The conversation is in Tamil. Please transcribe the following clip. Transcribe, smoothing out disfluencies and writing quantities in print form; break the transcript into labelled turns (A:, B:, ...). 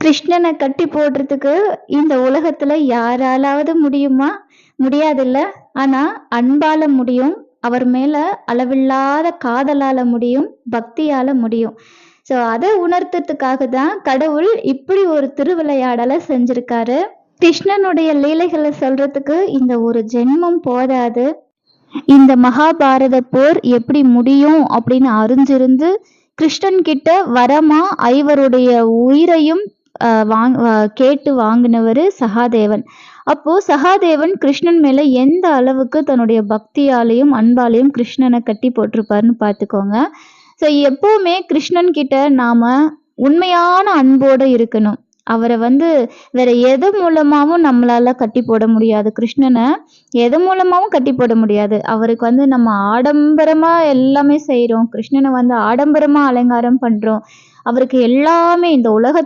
A: கிருஷ்ணனை கட்டி போடுறதுக்கு இந்த உலகத்துல யாராலாவது முடியுமா? முடியாதுல்ல. ஆனா அன்பால முடியும், அவர் மேல அளவில்லாத காதலால முடியும், பக்தியால முடியும். ஸோ அதை உணர்த்துறதுக்காக தான் கடவுள் இப்படி ஒரு திருவிளையாடலை செஞ்சிருக்காரு. கிருஷ்ணனுடைய லீலைகளை சொல்றதுக்கு இந்த ஒரு ஜென்மம் போதாது. இந்த மகாபாரத போர் எப்படி முடியும் அப்படின்னு அறிஞ்சிருந்து கிருஷ்ணன் கிட்ட வரமா ஐவருடைய உயிரையும் கேட்டு வாங்கினவர் சகாதேவன். அப்போ சகாதேவன் கிருஷ்ணன் மேல எந்த அளவுக்கு தன்னுடைய பக்தியாலையும் அன்பாலையும் கிருஷ்ணனை கட்டி போட்டிருப்பாருன்னு பார்த்துக்கோங்க. ஸோ எப்பவுமே கிருஷ்ணன் கிட்ட நாம உண்மையான அன்போட இருக்கணும். அவரை வேற எது மூலமாவும் நம்மளால கட்டி போட முடியாது. கிருஷ்ணனை எது மூலமாவும் கட்டி போட முடியாது. அவருக்கு நம்ம ஆடம்பரமா எல்லாமே செய்றோம். கிருஷ்ணனை ஆடம்பரமா அலங்காரம் பண்றோம். அவருக்கு எல்லாமே இந்த உலக